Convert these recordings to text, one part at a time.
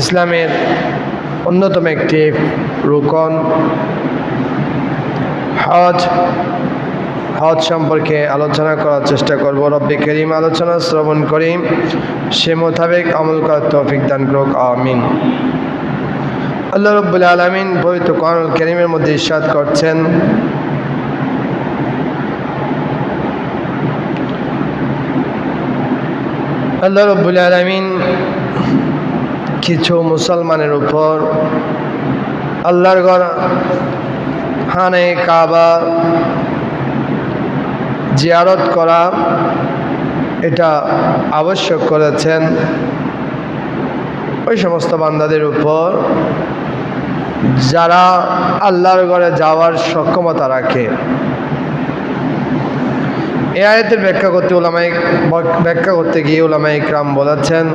ইসলামের অন্যতম একটি রুকন হজ সম্পর্কে আলোচনা করার চেষ্টা করব। রব্বে করিম আলোচনা শ্রবণ করি, সে মোতাবেক আমল করার তৌফিক দান করুক, আমিন। আল্লাহ রাব্বুল আলামিন পবিত্র কোরআনুল কারীমের মধ্যে ইরশাদ করছেন, আল্লাহ রাব্বুল আলামিন কিছু মুসলমানের উপর আল্লাহর ঘর খানে কাবা জিয়ারত করা এটা আবশ্যক করেছেন ওই সমস্ত বান্দাদের উপর যারা আল্লাহর ঘরে যাওয়ার সক্ষমতা রাখে। এই আয়াতের ব্যাখ্যা করতে গিয়ে উলামায়ে ইকরাম বলেছেন,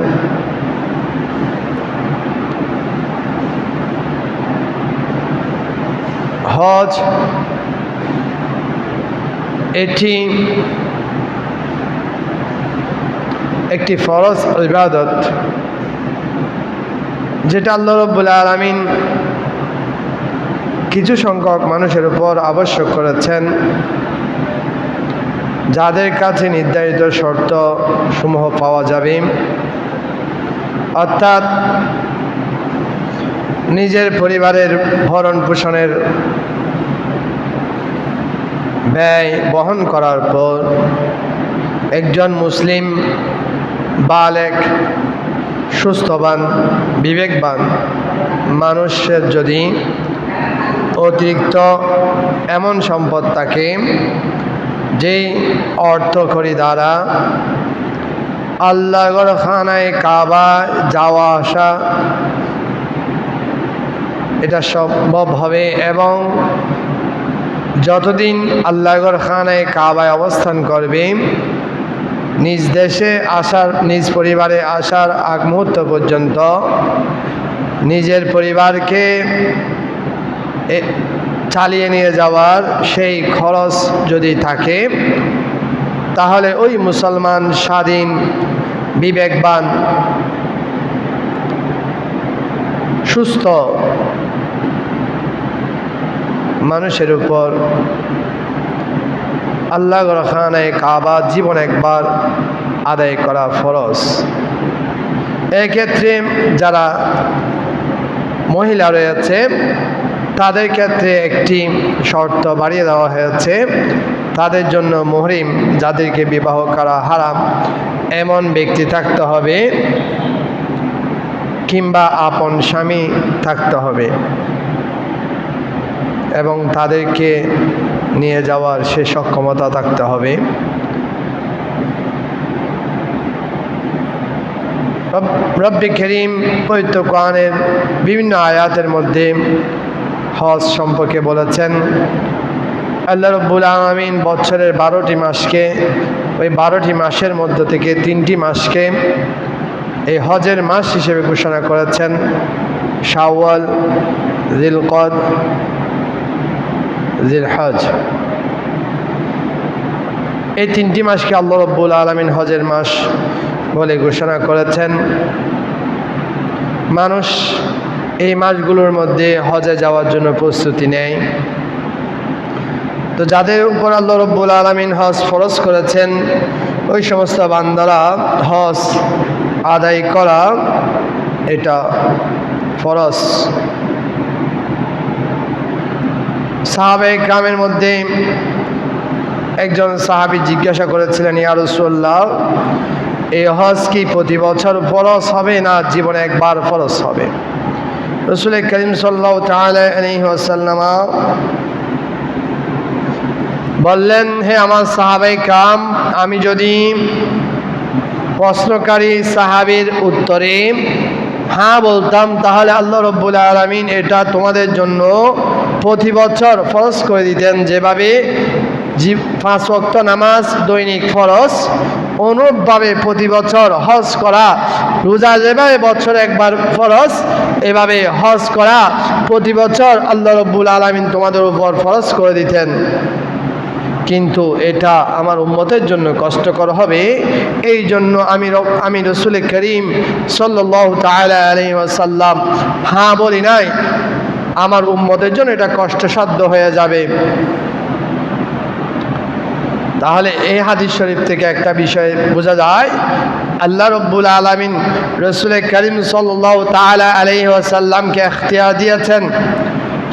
হজ এটি একটি ফরজ ইবাদত, যেটা আল্লাহ রাব্বুল আলামিন কিছু সংখ্যক মানুষের উপর আবশ্যক করেছেন, যাদের কাছে নির্ধারিত শর্ত সমূহ পাওয়া যাবে, অর্থাৎ নিজের পরিবারের ভরণ পোষণের ব্যয় বহন করার পর একজন মুসলিম বালেগ সুস্থবান বিবেকবান মানুষের যদি অতিরিক্ত এমন সম্পদ থাকে যেই অর্থকড়ি দ্বারা আল্লাহর খানায় কাবা যাওয়া আসা এটা সম্ভব হবে, এবং যতদিন আল্লাহর খানায় কাবায় অবস্থান করবে নিজ দেশে আসার, নিজ পরিবারে আসার আগ মুহূর্ত পর্যন্ত নিজের পরিবারকে চালিয়ে নিয়ে যাওয়ার সেই খরচ যদি থাকে, তাহলে ওই মুসলমান স্বাধীন বিবেকবান সুস্থ মানুষের উপর আল্লাহর খানায় কাবা জীবন একবার আদায় করা ফরজ। এক্ষেত্রে যারা মহিলা রয়েছে তাদের ক্ষেত্রে একটি শর্ত বাড়িয়ে দেওয়া হয়েছে, তাদের জন্য মুহরিম, যাদেরকে বিবাহ করা হারাম এমন ব্যক্তি থাকতে হবে কিংবা আপন স্বামী থাকতে হবে, এবং তাদেরকে নিয়ে যাওয়ার সে সক্ষমতা থাকতে হবে। রব্বে করিম পবিত্র কোরআনের বিভিন্ন আয়াতের মধ্যে হজ সম্পর্কে বলেছেন, আল্লাহ রাব্বুল আলামিন বছরের 12টি মাসকে, ওই 12টি মাসের মধ্য থেকে 3টি মাসকে এই হজের মাস হিসেবে ঘোষণা করেছেন, শাওয়াল, জিলকদ, জিলহজ। এই 3টি মাসকে আল্লাহ রাব্বুল আলামিন হজের মাস বলে ঘোষণা করেছেন। মানুষ এই মাসগুলোর মধ্যে হজে যাওয়ার জন্য প্রস্তুতি নেয়। তো যাদের উপর আল্লাহ রাব্বুল আলামিন হজ ফরজ করেছেন ওই সমস্ত বান্দারা হজ আদায় করা এটা ফরজ। সাহাবায়ে কেরামের মধ্যে একজন সাহাবী জিজ্ঞাসা করেছিলেন, ইয়া রাসূলুল্লাহ, এই হজ কি প্রতি বছর ফরজ হবে না জীবনে একবার ফরজ হবে? রাসূল করিম সাল্লাল্লাহু তাআলা আলাইহি ওয়াসাল্লাম বললেন, হে আমার সাহাবায়ে কেরাম, আমি যদি প্রশ্নকারী সাহাবীর উত্তরে হ্যাঁ বলতাম, তাহলে আল্লাহ রাব্বুল আলামিন এটা তোমাদের জন্য প্রতি বছর ফরজ করে দিতেন। যেভাবে 5 ওয়াক্ত নামাজ দৈনিক ফরজ, অনুরূপভাবে প্রতি বছর হজ করা, রোজা যেভাবে বছরে একবার ফরজ, এভাবে হজ করা প্রতি বছর আল্লাহ রাব্বুল আলামিন তোমাদের উপর ফরজ করে দিতেন। কিন্তু এটা আমার উম্মতের জন্য কষ্টকর হবে। এই জন্য আমি রাসূল করিম সাল্লাল্লাহু তাআলা আলাইহি ওয়াসাল্লাম হ্যাঁ বলি নাই, আমার উম্মতের জন্য এটা কষ্টসাধ্য হয়ে যাবে। তাহলে এই হাদিস শরীফ থেকে একটা বিষয় বোঝা যায়, আল্লাহ রাব্বুল আলামিন রাসূল করিম সাল্লাল্লাহু তাআলা আলাইহি ওয়াসাল্লামকে ইখতিয়ার দিয়েছেন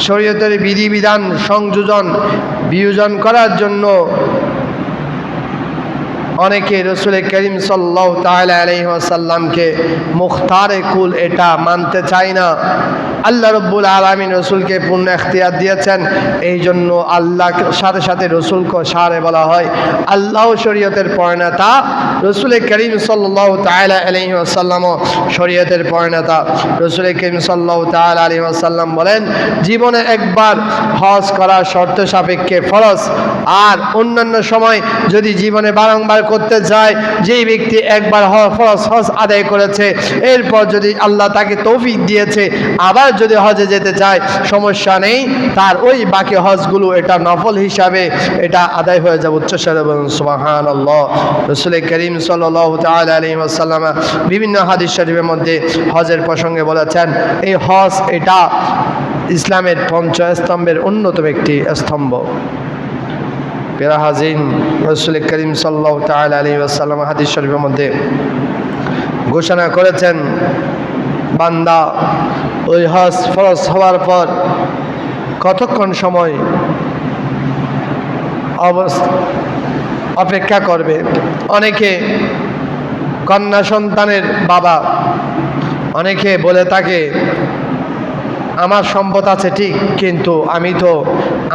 শরীয়তের বিধিবিধান সংযোজন বিয়োজন করার জন্য। অনেকে রাসূল করিম সাল্লাল্লাহু তাআলা আলাইহি ওয়াসাল্লামকে মুখতারে কুল এটা মানতে চায় না। আল্লাহ রাব্বুল আলামিন রাসূলকে পূর্ণ ইখতিয়ার দিয়েছেন, এই জন্য আল্লাহ সাথে সাথে রাসূলকে সারে বলা হয়। আল্লাহ শরীয়তের প্রণেতা, রাসূল করিম সাল্লাল্লাহু তাআলা আলাইহি ওয়াসাল্লাম শরীয়তের প্রণেতা। রাসূল করিম সাল্লাল্লাহু তাআলা আলাইহি ওয়াসাল্লাম বলেন, জীবনে একবার হজ করা শর্ত সাপেক্ষে ফরজ, আর অন্যান্য সময় যদি জীবনে বারংবার করতে চায়, যেই ব্যক্তি একবার ফরজ হজ আদায় করেছে, এরপর যদি আল্লাহ তাকে তৌফিক দিয়েছে আবার যদি হজে যেতে চায়, সমস্যা নেই, তার ওই বাকি হজগুলো এটা নফল হিসাবে এটা আদায় হয়ে যাবে। উচ্চস্বরে বলুন সুবহানাল্লাহ। রাসূল করিম সাল্লাল্লাহু তাআলা আলাইহি ওয়াসাল্লাম বিভিন্ন হাদিস শরীফের মধ্যে হজের প্রসঙ্গে বলেছেন, এই হজ এটা ইসলামের পঞ্চস্তম্ভের অন্যতম একটি স্তম্ভ। প্রিয় হাজির, রাসূল করিম সাল্লাল্লাহু তাআলা আলাইহি ওয়াসাল্লাম হাদিস শরীফের মধ্যে ঘোষণা করেছেন, বান্দা ওই হজ ফরজ হওয়ার পর কতক্ষণ সময় অপেক্ষা করবে। অনেকে কন্যা সন্তানের বাবা অনেকে বলে থাকে, আমার সম্পদ আছে ঠিক, কিন্তু আমি তো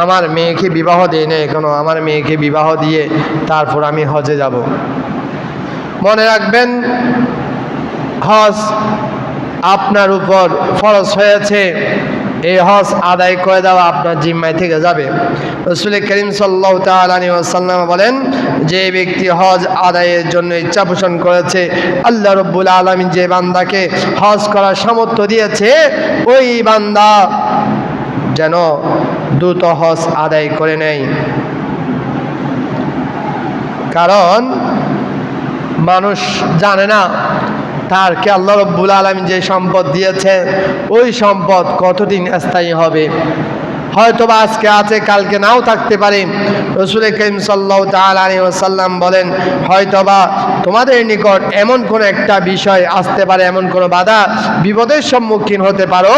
আমার মেয়েকে বিবাহ দিই না এখনো, আমার মেয়েকে বিবাহ দিয়ে তারপর আমি হজে যাব। মনে রাখবেন, হজ আপনার উপর ফরজ হয়েছে, এই হজ আদায় করে দেওয়া আপনার জিম্মায় থেকে যাবে। রাসূল করিম সাল্লাল্লাহু তাআলা আলাইহি ওয়াসাল্লাম বলেন, যে ব্যক্তি হজ আদায়ের জন্য ইচ্ছা পোষণ করেছে, আল্লাহ রাব্বুল আলামিন যে বান্দাকে হজ করার সামর্থ্য দিয়েছে, ওই বান্দা যেন দ্রুত হজ আদায় করে নেয়। কারণ মানুষ জানে না তারকে আল্লাহ রাব্বুল আলামিন যে সম্পদ দিয়েছে, ওই সম্পদ কতদিন স্থায়ী হবে। হয়তোবা আজকে আছে, কালকে নাও থাকতে পারে। রাসূল করিম সাল্লাল্লাহু তাআলা আলাইহি ওয়াসাল্লাম বলেন, হয়তোবা তোমাদের নিকট এমন কোন একটা বিষয় আসতে পারে, এমন কোন বাধা বিপদের সম্মুখীন হতে পারো,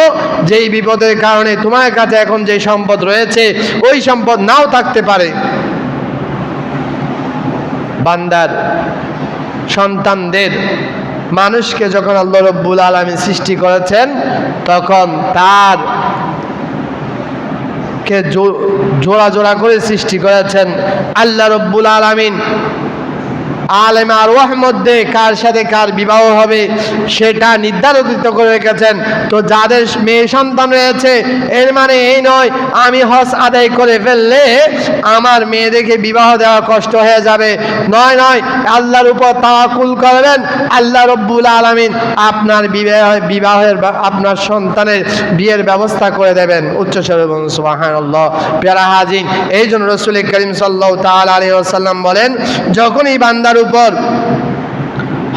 যেই বিপদের কারণে তোমার কাছে এখন যে সম্পদ রয়েছে ওই সম্পদ নাও থাকতে পারে। বান্দার সন্তানদের মানুষকে যখন আল্লাহ রাব্বুল আলামিন সৃষ্টি করেছেন, তখন তার কে জোড়া জোড়া করে সৃষ্টি করেছেন। আল্লাহ রাব্বুল আলামিন আলেম আরওয়াহ মধ্যে কার সাথে কার বিবাহ হবে সেটা নির্ধারিত করে রেখেছেন। তো যাদের মেয়ে সন্তান রয়েছে, এর মানে এই নয় আমি হজ আদায় করে ফেললে আমার মেয়েদেরকে বিবাহ দেওয়া কষ্ট হয়ে যাবে। নয়, আল্লাহর উপর তাওয়াক্কুল করবেন, আল্লাহ রাব্বুল আলামিন আপনার বিবাহের আপনার সন্তানের বিয়ের ব্যবস্থা করে দেবেন। উচ্চস্বরে বলুন সুবহানাল্লাহ। প্যারা হাজির, এই জন্য রাসূল করিম সাল্লাল্লাহু তাআলা আলাইহি ওয়াসাল্লাম বলেন, যখনই বান্দার উপর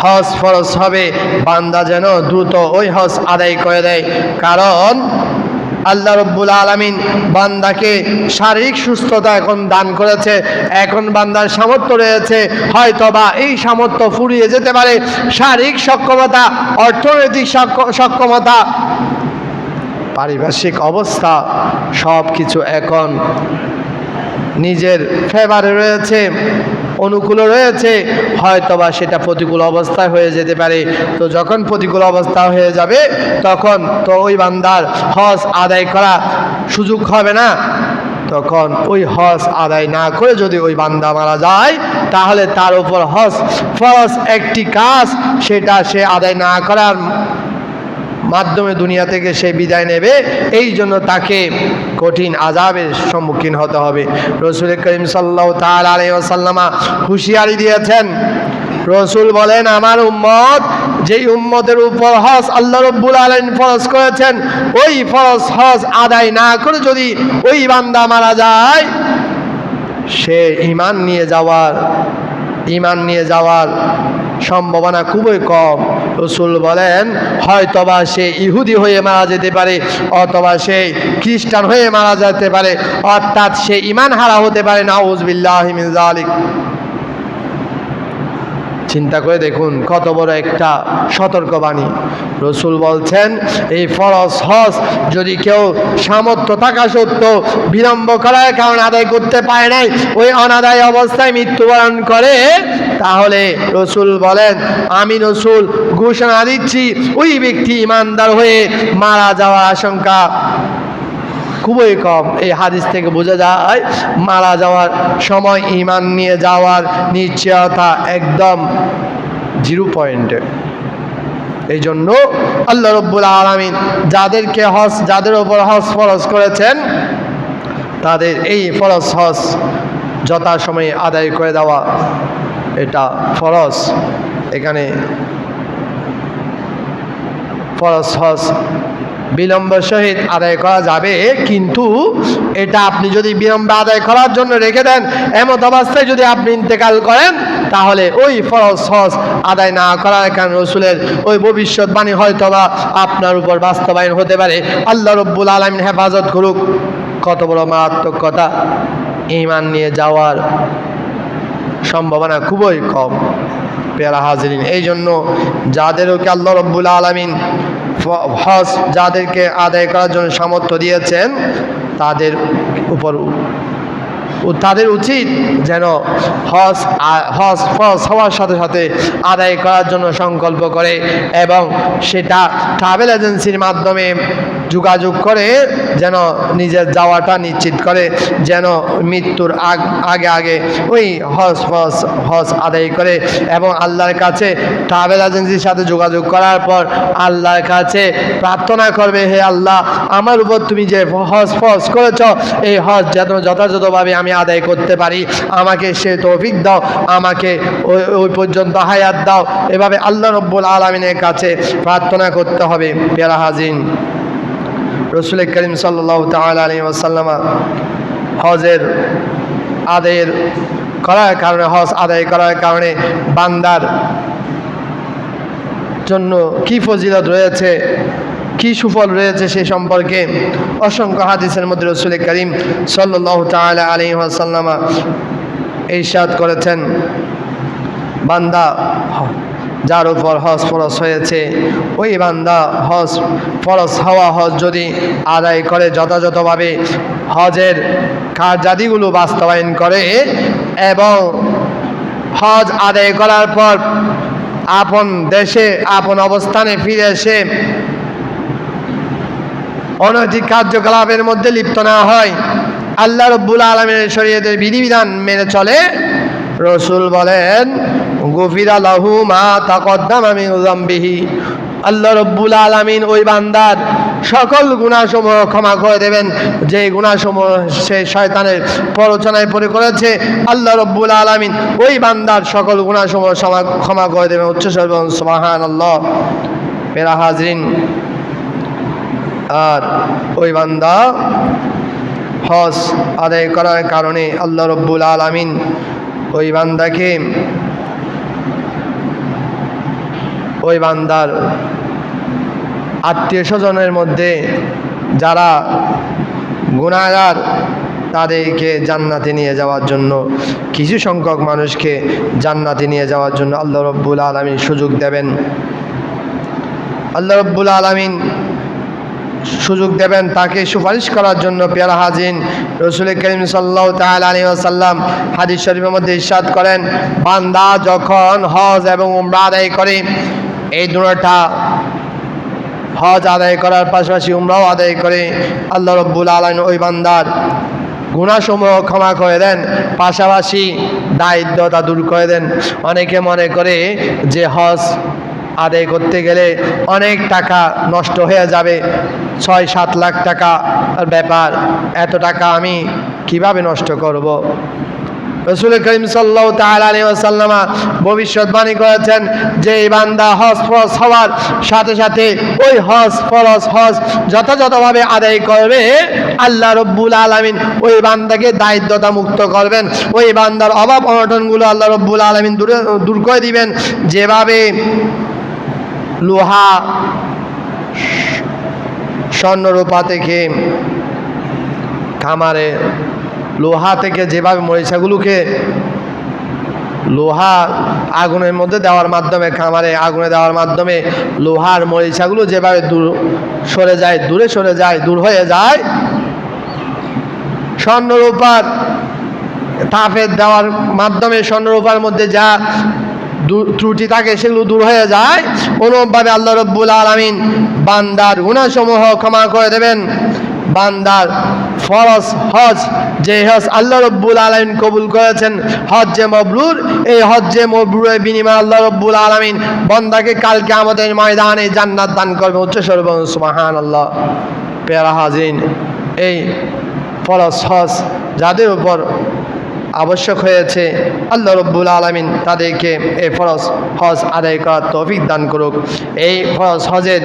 হজ ফরজ হবে, বান্দা যেন দ্রুত ওই হজ আদায় করে দেয়। কারণ আল্লাহ রাব্বুল আলামিন বান্দাকে শারীরিক সুস্থতা এখন দান করেছে, এখন বান্দার সামর্থ্য রয়েছে, হয়তোবা এই সামর্থ্য ফুরিয়ে যেতে পারে। শারীরিক সক্ষমতা, অর্থনৈতিক সক্ষমতা, পারিপার্শ্বিক অবস্থা সব কিছু এখন নিজের ফেভারে রয়েছে, অনুকূল রয়েছে, হয়তোবা সেটা প্রতিকূল অবস্থায় হয়ে যেতে পারে। তো যখন প্রতিকূল অবস্থা হয়ে যাবে, তখন তো ওই বান্দার হজ আদায় করা সুযোগ হবে না। তখন ওই হজ আদায় না করে যদি ওই বান্দা মারা যায়, তাহলে তার উপর হজ ফরজ একটি কাজ, সেটা সে আদায় না করার মাধ্যমে দুনিয়া থেকে সে বিদায় নেবে। এই জন্য তাকে কঠিন আযাবের সম্মুখীন হতে হবে। রাসূল করিম সাল্লাল্লাহু তাআলা আলাইহি ওয়াসাল্লাম হুঁশিয়ারি দিয়েছেন। রাসূল বলেন, আমার উম্মত, যেই উম্মতের উপর হজ আল্লাহ রাব্বুল আলামিন ফরজ করেছেন, ওই ফরজ হজ আদায় না করে যদি ওই বান্দা মারা যায়, সে ঈমান নিয়ে যাওয়ার সম্ভাবনা খুবই কম। রাসূল বলেন হয়তোবা সে ইহুদি হয়ে মারা যেতে পারে, অথবা সে খ্রিস্টান হয়ে মারা যেতে পারে, অর্থাৎ সে ঈমান হারা হতে পারে। নাউযুবিল্লাহি মিন যালিক। চিন্তা করে দেখুন কত বড় একটা সতর্কবাণী। রাসূল বলছেন এই ফরজ হজ যদি কেউ সামর্থ্য থাকা সত্ত্বেও বিলম্ব করার কারণে আদায় করতে পারে নাই, ওই অনাদায় অবস্থায় মৃত্যুবরণ করে, তাহলে রাসূল বলেন আমি রাসূল ঘোষণা দিচ্ছি ওই ব্যক্তি ঈমানদার হয়ে মারা যাওয়ার আশঙ্কা খুবই কম। এই হাদিস থেকে বোঝা যায় মারা যাওয়ার সময় ঈমান নিয়ে যাওয়ার নিশ্চয়তা একদম 0 পয়েন্টে। এই জন্য আল্লাহ রাব্বুল আলামিন যাদের উপর হজ ফরজ করেছেন তাদের এই ফরজ হজ যথাসময়ে আদায় করে দেওয়া এটা ফরজ। এখানে ফরজ হজ বিলম্ব সহিত আদায় করা যাবে, কিন্তু এটা আপনি যদি বিলম্বে আদায় করার জন্য রেখে দেন, এমত অবস্থায় যদি আপনি ইন্তেকাল করেন, তাহলে ওই ফরজ হজ আদায় না করার কারণে রাসূলের ওই ভবিষ্যৎবাণী হয়তোবা আপনার উপর বাস্তবায়ন হতে পারে। আল্লাহ রাব্বুল আলামিন হেফাজত করুক। কত বড় মারাত্মক কথা! ঈমান নিয়ে যাওয়ার সম্ভাবনা খুবই কম। প্যারা হাজিরিন, এই জন্য যাদেরকে আল্লাহ রাব্বুল আলামিন হজ যাদেরকে আদায় করার জন্য সামর্থ্য দিয়েছেন, তাদের উচিত যেন হজ ফরজ হওয়ার সাথে সাথে আদায় করার জন্য সংকল্প করে, এবং সেটা ট্রাভেল এজেন্সির মাধ্যমে যোগাযোগ করে যেন নিজের যাওয়াটা নিশ্চিত করে, যেন মৃত্যুর আগে ওই হজ আদায় করে, এবং আল্লাহর কাছে ট্রাভেল এজেন্সির সাথে যোগাযোগ করার পর আল্লাহর কাছে প্রার্থনা করবে, হে আল্লাহ, আমার উপর তুমি যে হজ ফরজ করেছ এই হজ যেন যথাযথভাবে আমি আদায় করতে পারি, আমাকে সে তৌফিক দাও, আমাকে ওই পর্যন্ত হায়াত দাও। এভাবে আল্লাহ রাব্বুল আলামিনের কাছে প্রার্থনা করতে হবে। প্যারা হাজিন, রাসূল করিম সাল্লাল্লাহু তাআলা আলাইহি ওয়াসাল্লাম হজের আদায়ের করার কারণে, হজ আদায় করার কারণে বান্দার জন্য কি ফজিলত রয়েছে, কি সুফল রয়েছে সে সম্পর্কে অসংখ্য হাদিসের মধ্যে রাসূল করিম সাল্লাল্লাহু তাআলা আলাইহি ওয়াসাল্লাম ইরশাদ করেছেন, বান্দা যার উপর হজ ফরজ হয়েছে ওই বান্দা ফরজ হওয়া হজ যদি আদায় করে, যথাযথভাবে হজের কার্যাদিগুলো বাস্তবায়ন করে, এবং হজ আদায় করার পর আপন দেশে আপন অবস্থানে ফিরে এসে অনৈতিক কার্যকলাপের মধ্যে লিপ্ত না হয়, আল্লাহ রাব্বুল আলামিনের শরীয়তের বিধিবিধান মেনে চলে, রাসূল বলেন গুফিরা লাহু মা তাকদ্দামা মিন যামবিহি, আল্লাহ রাব্বুল আলামিন ওই বান্দার সকল গুনাহসমূহ ক্ষমা করে দেবেন, যে গুনাহসমূহ সে শয়তানের প্ররোচনায় পড়ে করেছে, আল্লাহ রাব্বুল আলামিন ওই বান্দার সকল গুনাহসমূহ ক্ষমা করে দেবেন। উচ্চস্বরে বলুন সুবহানাল্লাহ। মেরা হাজরিন, আর ওই বান্দা হজ আদায় করার কারণে আল্লাহ রাব্বুল আলামিন ওই বান্দাকে ওই বান্দার আত্মীয় স্বজনের মধ্যে যারা গুনাহগার তাদেরকে জান্নাতে নিয়ে যাওয়ার জন্য, কিছু সংখ্যক মানুষকে জান্নাতে নিয়ে যাওয়ার জন্য আল্লাহ রাব্বুল আলামিন সুযোগ দেবেন। আল্লাহ রাব্বুল আলামিন সুযোগ দেবেন তাকে সুপারিশ করার জন্য। পেয়ারা হাজিন, রাসূল করিম সাল্লাল্লাহু তাআলা আলাইহি ওয়াসাল্লাম হাদিস শরীফের মধ্যে ইরশাদ করেন, বান্দা যখন হজ এবং উমরা আদায় করে, এই দুটোটা হজ আদায় করার পাশাপাশি উমরাও আদায় করে, আল্লাহ রাব্বুল আলামিন ওই বান্দার গুনাহসমূহ ক্ষমা করে দেন, পাশাপাশি দায়িত্বতা দূর করে দেন। অনেকে মনে করে যে হজ আদায় করতে গেলে অনেক টাকা নষ্ট হয়ে যাবে, 6-7 লাখ টাকা ব্যাপার, এত টাকা আমি কিভাবে নষ্ট করব? রাসূল করিম সাল্লাল্লাহু তাআলা আলাইহি ওয়াসাল্লাম ভবিষ্যৎবাণী করেছেন যে এই বান্দা হজ ফরজ হওয়ার সাথে সাথে ওই ফরজ হজ যথাযথভাবে আদায় করবে, আল্লাহ রব্বুল আলামিন ওই বান্দাকে দায়িত্বতা মুক্ত করবেন। ওই বান্দার অভাব অনটনগুলো আল্লাহ রব্বুল আলামিন দূর করে দিবেন। যেভাবে লোহা স্বর্ণরূপা থেকে খামারে লোহা থেকে যেভাবে মরিচাগুলোকে লোহা আগুনের মধ্যে দেওয়ার মাধ্যমে খামারে আগুনে দেওয়ার মাধ্যমে লোহার মরিচাগুলো যেভাবে দূরে সরে যায় দূর হয়ে যায়, স্বর্ণরূপার তাপে দেওয়ার মাধ্যমে স্বর্ণরূপার মধ্যে যা ত্রুটি থাকে সেগুলো দূর হয়ে যায়। অনুরূপভাবে আল্লাহ রব্বুল আলামিন বান্দার গুনাহসমূহ ক্ষমা করে দেবেন। বান্দার ফরজ হজ, যে হজ আল্লাহ রব্বুল আলামিন কবুল করেছেন, হজ্জে মবরুর, এই হজ্জে মবরুরের বিনিময়ে আল্লাহ রব্বুল আলামিন বান্দাকে কালকে আমাদের ময়দানে জান্নাত দান করবে। উচ্চস্বরে বলুন সুবহানাল্লাহ। প্যারা হাজিরিন, এই ফরজ হজ যাদের উপর আবশ্যক হয়েছে, আল্লাহ রব্বুল আলামিন তাদেরকে এই ফরজ হজ আদায় করার তৌফিক দান করুক। এই ফরজ হজের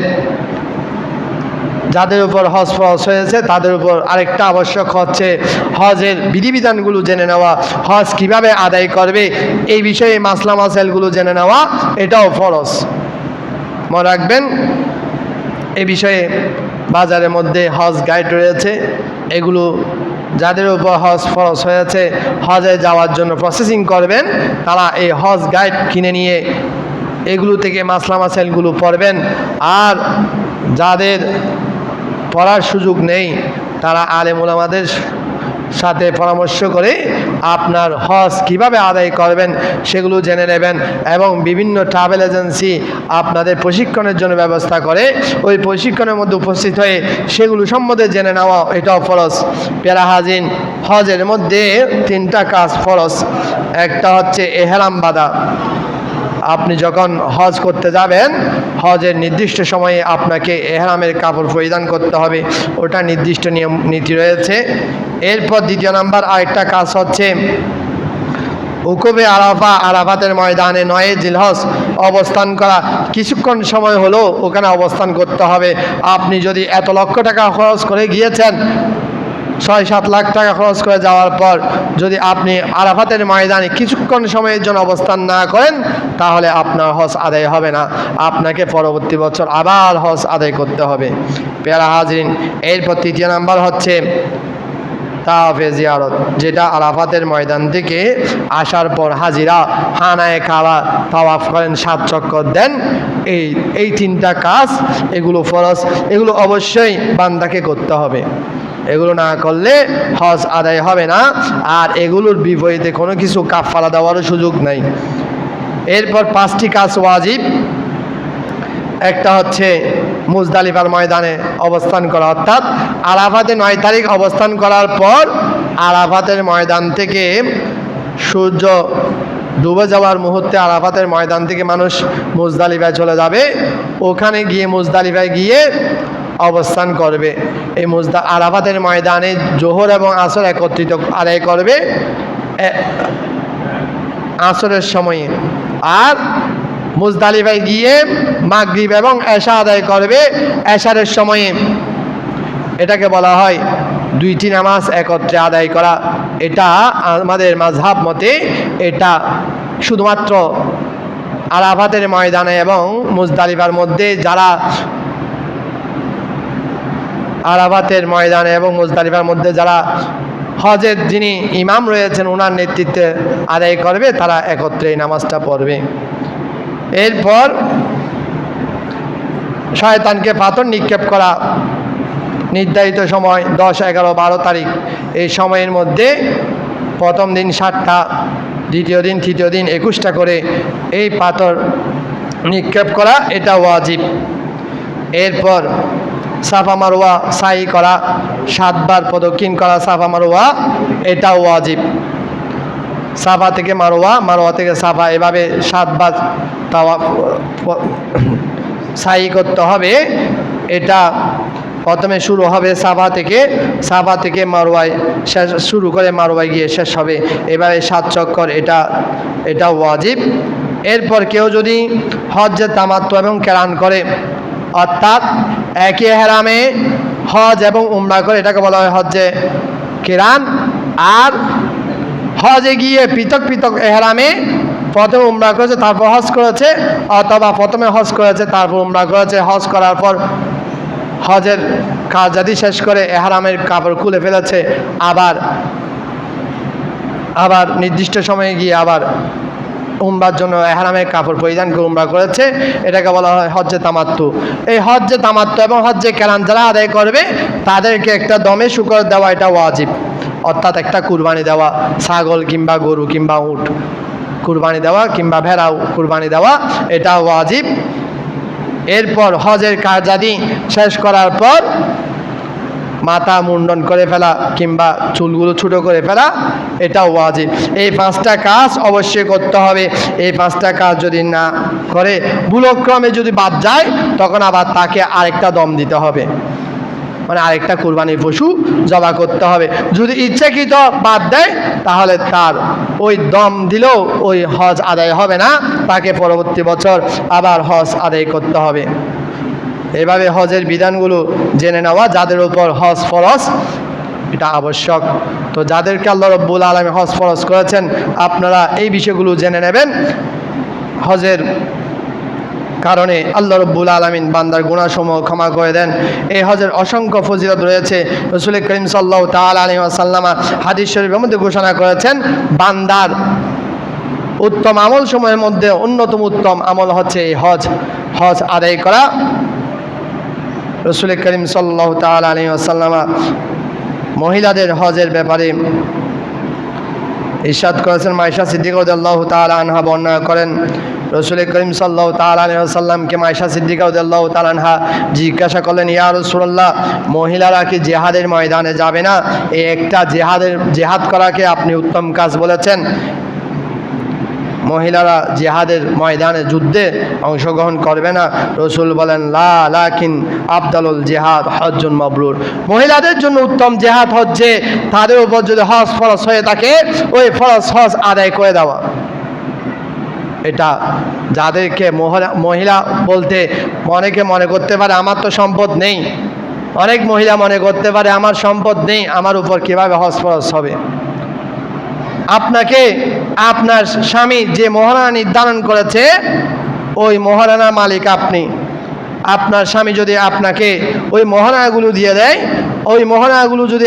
যাদের উপর হজ ফরজ হয়েছে তাদের উপর আরেকটা আবশ্যক হচ্ছে হজের বিধিবিধানগুলো জেনে নেওয়া, হজ কিভাবে আদায় করবে এই বিষয়ে মাসলা মাসাইলগুলো জেনে নেওয়া, এটাও ফরজ। মনে রাখবেন এই বিষয়ে বাজারের মধ্যে হজ গাইড রয়েছে, এগুলো যাদের উপর হজ ফরজ হয়েছে হজে যাওয়ার জন্য প্রসেসিং করবেন তারা এই হজ গাইড কিনে নিয়ে এগুলো থেকে মাসলা মাসাইলগুলো পড়বেন। আর যাদের পড়ার সুযোগ নেই তারা আলেম উলামাদের সাথে পরামর্শ করে আপনার হজ কিভাবে আদায় করবেন সেগুলো জেনে নেবেন। এবং বিভিন্ন ট্রাভেল এজেন্সি আপনাদের প্রশিক্ষণের জন্য ব্যবস্থা করে, ওই প্রশিক্ষণের মধ্যে উপস্থিত হয়ে সেগুলো সম্বন্ধে জেনে নেওয়া, এটাও ফরজ। প্যারা হাজিন, হজের মধ্যে 3টা কাজ ফরজ। একটা হচ্ছে এহরাম বাঁধা। আপনি যখন হজ করতে যাবেন হজের নির্দিষ্ট সময়ে আপনাকে এহরামের কাপড় পরিধান করতে হবে, ওটা নির্দিষ্ট নিয়ম নীতি রয়েছে। এরপর দ্বিতীয় নাম্বার আরেকটা কাজ হচ্ছে উকুবে আরাফা, আরাফাতের ময়দানে 9 জিলহজ অবস্থান করা। কিছুক্ষণ সময় হলো ওখানে অবস্থান করতে হবে। আপনি যদি এত লক্ষ টাকা খরচ করে গিয়েছেন, 6-7 লাখ টাকা খরচ করে যাওয়ার পর যদি আপনি আরাফাতের ময়দানে কিছুক্ষণ সময়ের জন্য অবস্থান না করেন তাহলে আপনার হজ আদায় হবে না, আপনাকে পরবর্তী বছর আবার হজ আদায় করতে হবে। প্যারা হাজিরিন, এরপর তৃতীয় নাম্বার হচ্ছে তাওয়াফে জিয়ারত, যেটা আরাফাতের ময়দান থেকে আসার পর হাজিরা হানায়ে কাবা তাওয়াফ করেন, 7 চক্কর দেন। এই 3টা কাজ এগুলো ফরজ, এগুলো অবশ্যই বান্দাকে করতে হবে। এগুলো না করলে হজ আদায় হবে না, আর এগুলোর বিপরীতে কোনো কিছু কাফারা দেওয়ারও সুযোগ নাই। এরপর 5টি কাজ ওয়াজিব। একটা হচ্ছে মুজদালিফার ময়দানে অবস্থান করা, অর্থাৎ আরাফাতে 9 তারিখ অবস্থান করার পর আরাফাতের ময়দান থেকে সূর্য ডুবে যাওয়ার মুহূর্তে আরাফাতের ময়দান থেকে মানুষ মুজদালিফায় চলে যাবে। ওখানে গিয়ে মুজদালিফায় গিয়ে অবস্থান করবে। এই আরাফাতের ময়দানে জোহর এবং আসর একত্রিত আদায় করবে আসরের সময়ে, আর মুজদালিফায় গিয়ে মাগরিব এবং এশা আদায় করবে এশারের সময়ে। এটাকে বলা হয় 2টি নামাজ একত্রে আদায় করা। এটা আমাদের মাযহাব মতে এটা শুধুমাত্র আরাফাতের ময়দানে এবং মুজদালিফার মধ্যে যারা আরাফাতের ময়দানে এবং মুজদালিফার মধ্যে যারা হজের যিনি ইমাম রয়েছেন ওনার নেতৃত্বে আদায় করবে তারা একত্রে এই নামাজটা পড়বে। এরপর শয়তানকে পাথর নিক্ষেপ করা, নির্ধারিত সময় 10, 11, 12 তারিখ এই সময়ের মধ্যে প্রথম দিন 7টা, দ্বিতীয় দিন, তৃতীয় দিন 21টা করে এই পাথর নিক্ষেপ করা, এটা ওয়াজিব। এরপর সাফা মারওয়া সাই করা, 7 বার প্রদক্ষিণ করা সাফা মারওয়া, এটা ওয়াজিব। সাফা থেকে মারওয়া, মারওয়া থেকে সাফা, এভাবে 7 বার তাওয়াফ সাই করতে হবে। এটা প্রথমে শুরু হবে সাফা থেকে মারওয়ায় শেষ, শুরু করে মারওয়ায় গিয়ে শেষ হবে। এবারে 7 চক্কর, এটা ওয়াজিব। এরপর কেউ যদি হজ্জে তামাত্তু এবং কেরান করে, অর্থাৎ একই এহরামে হজ এবং উমরা করে, এটাকে বলা হয় হজ্জে কেরান। আর হজে গিয়ে পৃথক পৃথক এহরামে প্রথমে উমরা করেছে তারপর হজ করেছে, অথবা প্রথমে হজ করেছে তারপর উমরা করেছে, হজ করার পর হজের কাজ যদি শেষ করে এহরামের কাপড় খুলে ফেলেছে, আবার নির্দিষ্ট সময়ে গিয়ে আবার উমরার জন্য এহরামের কাপড় পরিধান করে উমরা করেছে, এটাকে বলা হয় হজ্জে তামাত্তু। এই হজ্জে তামাত্তু এবং হজ্জে কেরান যারা আদায় করবে তাদেরকে একটা দমে শুকর দেওয়া, এটা ওয়াজিব। অর্থাৎ একটা কুরবানি দেওয়া, ছাগল কিংবা গরু কিংবা উট কুরবানি দেওয়া কিংবা ভেড়াও কুরবানি দেওয়া, এটা ওয়াজিব। এরপর হজের কার্যাদি শেষ করার পর মাথা মুন্ডন করে ফেলা কিংবা চুলগুলো ছোটো করে ফেলা, এটা ওয়াজিব। এই 5টা কাজ অবশ্যই করতে হবে। এই 5টা কাজ যদি না করে ভুলক্রমে যদি বাদ যায়, তখন আবার তাকে আরেকটা দম দিতে হবে, মানে আরেকটা কুরবানির পশু জবাই করতে হবে। যদি ইচ্ছাকৃত বাদ দেয় তাহলে তার ওই দম দিলেও ওই হজ আদায় হবে না, তাকে পরবর্তী বছর আবার হজ আদায় করতে হবে। এভাবে হজের বিধানগুলো জেনে নেওয়া, যাদের উপর হজ ফরজ, এটা আবশ্যক। তো যাদেরকে আল্লাহ রাব্বুল আলামিন হজ ফরজ করেছেন, আপনারা এই বিষয়গুলো জেনে নেবেন। হজের কারণে আল্লাহ রাব্বুল আলামিন বান্দার গুনাহসমূহ ক্ষমা করে দেন। এই হজের অসংখ্য ফজিলত রয়েছে। রাসূল করিম সাল্লাল্লাহু তাআলা আলাইহি ওয়াসাল্লাম হাদিস শরীফের মধ্যে ঘোষণা করেছেন, বান্দার উত্তম আমল সময়ের মধ্যে অন্যতম উত্তম আমল হচ্ছে এই হজ আদায় করা। রাসূল করিম সাল্লাল্লাহু তাআলা আলাইহি ওয়াসাল্লাম মহিলাদের হজের ব্যাপারে ইরশাদ করেছেন। মাইশা সিদ্দিকা রাদিয়াল্লাহু তাআলা আনহা বর্ণনা করেন, রাসূল করিম সাল্লাল্লাহু তাআলা আলাইহি ওয়াসাল্লামকে মাইশা সিদ্দিকা রাদিয়াল্লাহু তাআলা আনহা জিজ্ঞাসা করলেন, ইয়া রাসূলুল্লাহ, মহিলারা কি জিহাদের ময়দানে যাবে না? এই একটা জিহাদ করাকে আপনি উত্তম কাজ বলেছেন। মহিলারা জিহাদের ময়দানে যুদ্ধে অংশগ্রহণ করবে না? রাসূল বলেন, লা লাকিন আফদালুল জিহাদ হজ্জুন মাবরুর। মহিলাদের জন্য উত্তম জিহাদ হচ্ছে তাদের উপর যদি হজ ফরজ হয়ে থাকে, ওই ফরজ হজ আদায় করে দেওয়া। এটা যাদেরকে মহিলা বলতে অনেকে মনে করতে পারে আমার তো সম্পদ নেই, অনেক মহিলা মনে করতে পারে আমার সম্পদ নেই, আমার উপর কিভাবে হজ ফরজ হবে। আপনাকে আপনার স্বামী যে মহারণা নির্ধারণ করেছে, ওই মহারণার মালিক আপনি। আপনার স্বামী যদি আপনাকে ওই মহারণাগুলো দিয়ে দেয়, ওই মহারণাগুলো যদি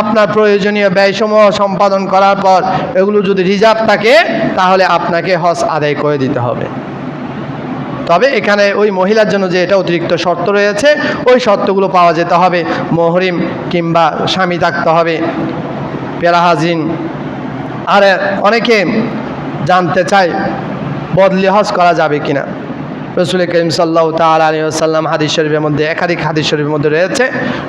আপনার প্রয়োজনীয় ব্যয়সমূহ সম্পাদন করার পর এগুলো যদি রিজার্ভ থাকে, তাহলে আপনাকে হজ আদায় করে দিতে হবে। তবে এখানে ওই মহিলার জন্য যে এটা অতিরিক্ত শর্ত রয়েছে, ওই শর্তগুলো পাওয়া যেতে হবে। মুহরিম কিংবা স্বামী থাকতে হবে, পেরা হাজিন। আর অনেকে জানতে চায় বদলি হজ করা যাবে কিনা। রাসূল করিম সাল্লাল্লাহু তাআলা আলাইহি ওয়াসাল্লাম হাদিস শরীফের মধ্যে, একাধিক হাদিস শরীফের মধ্যে রয়েছে,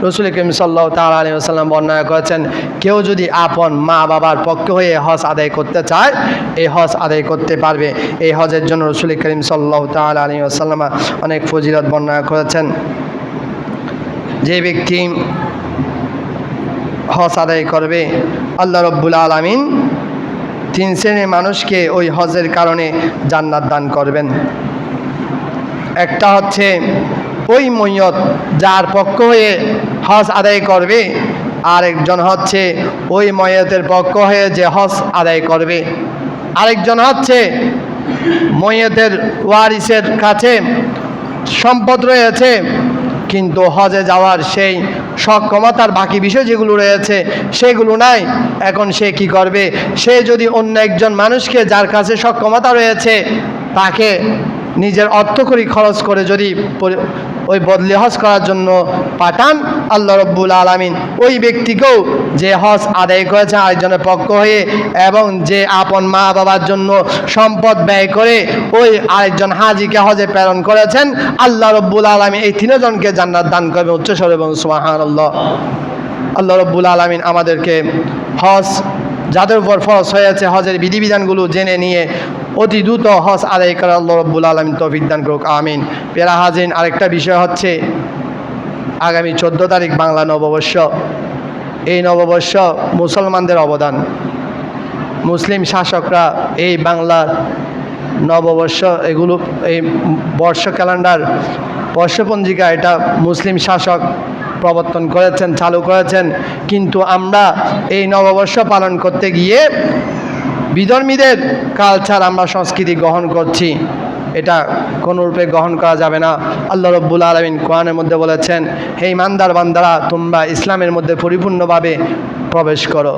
রাসূল করিম সাল্লাল্লাহু তাআলা আলাইহি ওয়াসাল্লাম বর্ণনা করেছেন, কেউ যদি আপন মা বাবার পক্ষ হয়ে হজ আদায় করতে চায়, এই হজ আদায় করতে পারবে। এই হজের জন্য রাসূল করিম সাল্লাল্লাহু তাআলা আলাইহি ওয়াসাল্লাম অনেক ফজিলত বর্ণনা করেছেন। যে ব্যক্তি হজ আদায় করবে, আল্লাহ রাব্বুল আলামিন 3 শ্রেণীর মানুষকে ওই হজের কারণে জান্নাত দান করবেন। একটা হচ্ছে ওই মইয়ত যার পক্ষ হয়ে হজ আদায় করবে, আরেকজন হচ্ছে ওই মইয়তের পক্ষ হয়ে যে হজ আদায় করবে, আরেকজন হচ্ছে মইয়তের ওয়ারিসের কাছে সম্পদ রয়েছে কিন্তু হজে যাওয়ার সেই সক্ষমতার বাকি বিষয় যেগুলো রয়েছে সেগুলো নাই। এখন সে কি করবে? সে যদি অন্য একজন মানুষকে যার কাছে সক্ষমতা রয়েছে তাকে নিজের অর্থকরী খরচ করে যদি ওই বদলি হজ করার জন্য পাঠান, আল্লাহ রাব্বুল আলামিন ওই ব্যক্তিকেও যে হজ আদায় করেছে আরেকজনের পক্ষ হয়ে, এবং যে আপন মা বাবার জন্য সম্পদ ব্যয় করে ওই আরেকজন হাজিকে হজে প্রেরণ করেছেন, আল্লাহ রাব্বুল আলামিন এই 3 জনকে জান্নাত দান করবে। উচ্চস্বরে এবং সুবহানাল্লাহ। আল্লাহ রাব্বুল আলামিন আমাদেরকে হজ যাদের উপর ফরজ হয়েছে হজের বিধিবিধানগুলো জেনে নিয়ে অতি দ্রুত হজ আদায় করে আল্লাহ রব্বুল আলামিন তৌফিক দান করুক, আমিন। প্রিয় হাজিরিন, আরেকটা বিষয় হচ্ছে আগামী 14 তারিখ বাংলা নববর্ষ। এই নববর্ষ মুসলমানদের অবদান। মুসলিম শাসকরা এই বাংলার নববর্ষ এগুলো এই বর্ষ ক্যালেন্ডার বর্ষপঞ্জিকা এটা মুসলিম শাসক প্রবর্তন করেছেন, চালু করেছেন। কিন্তু আমরা এই নববর্ষ পালন করতে গিয়ে বিধর্মীদের কালচার, আমরা সংস্কৃতি গ্রহণ করছি। এটা কোনোরূপে গ্রহণ করা যাবে না। আল্লাহ রব্বুল আলামিন কোরআনের মধ্যে বলেছেন, হে ইমানদার বান্দারা, তোমরা ইসলামের মধ্যে পরিপূর্ণভাবে প্রবেশ করো।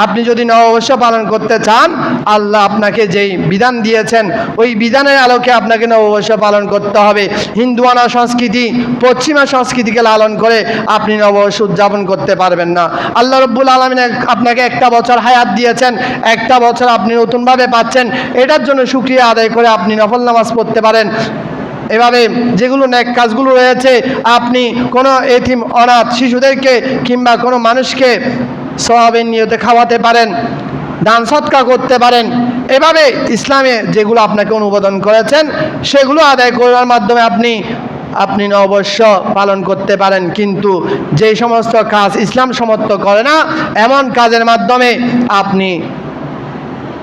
আপনি যদি নববর্ষ পালন করতে চান, আল্লাহ আপনাকে যেই বিধান দিয়েছেন ওই বিধানের আলোকে আপনাকে নববর্ষ পালন করতে হবে। হিন্দুয়ানা সংস্কৃতি, পশ্চিমা সংস্কৃতিকে লালন করে আপনি নববর্ষ উদযাপন করতে পারবেন না। আল্লাহ রব্বুল আলামিন আপনাকে একটা বছর হায়াত দিয়েছেন, একটা বছর আপনি নতুনভাবে পাচ্ছেন। এটার জন্য শুকরিয়া আদায় করে আপনি নফল নামাজ পড়তে পারেন। এভাবে যেগুলো নেক কাজগুলো রয়েছে, আপনি কোনো এতিম অনাথ শিশুদেরকে কিংবা কোনো মানুষকে সওয়াবের নিয়তে খাওয়াতে পারেন, দান সৎকার করতে পারেন। এভাবে ইসলামে যেগুলো আপনাকে অনুমোদন করেছেন সেগুলো আদায় করার মাধ্যমে আপনি নববর্ষ পালন করতে পারেন। কিন্তু যেই সমস্ত কাজ ইসলাম সমর্থন করে না, এমন কাজের মাধ্যমে আপনি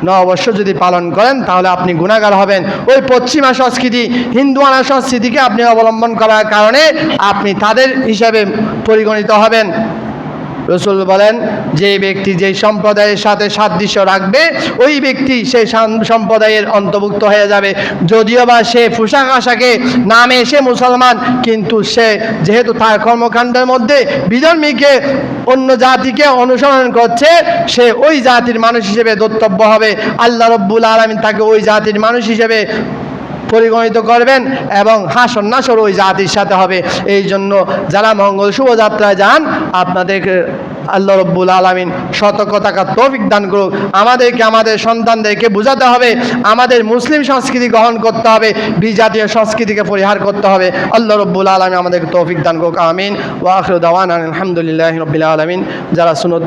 নববর্ষ যদি পালন করেন তাহলে আপনি গুনাহগার হবেন। ওই পশ্চিমা সংস্কৃতি, হিন্দুয়ানা সংস্কৃতিকে আপনি অবলম্বন করার কারণে আপনি তাদের হিসাবে পরিগণিত হবেন। রসুল বলেন, যে ব্যক্তি যেই সম্প্রদায়ের সাথে সাদৃশ্য রাখবে ওই ব্যক্তি সেই সম্প্রদায়ের অন্তর্ভুক্ত হয়ে যাবে। যদিও বা সে পোশাক আশাকে নামে সে মুসলমান, কিন্তু সে যেহেতু তার কর্মকাণ্ডের মধ্যে বিধর্মীকে, অন্য জাতিকে অনুসরণ করছে, সে ওই জাতির মানুষ হিসেবে ধর্তব্য হবে। আল্লাহ রব্বুল আলামিন তাকে ওই জাতির মানুষ হিসেবে পরিগণিত করবেন এবং হাসর নাসর ওই জাতির সাথে হবে। এই জন্য যারা মঙ্গল শোভাযাত্রায় যান, আপনাদেরকে আল্লাহ রব্বুল আলামিন সতর্ক থাকার তৌফিক দান করুক। আমাদেরকে আমাদের সন্তানদেরকে বোঝাতে হবে, আমাদের মুসলিম সংস্কৃতি গ্রহণ করতে হবে, বিজাতীয় সংস্কৃতিকে পরিহার করতে হবে। আল্লাহ রব্বুল আলামিন আমাদেরকে তৌফিক দান করুক, আমিন। ওয়া আখিরু দাওয়ানা আলহামদুলিল্লাহি রাব্বিল আলামিন। যারা সুন্নত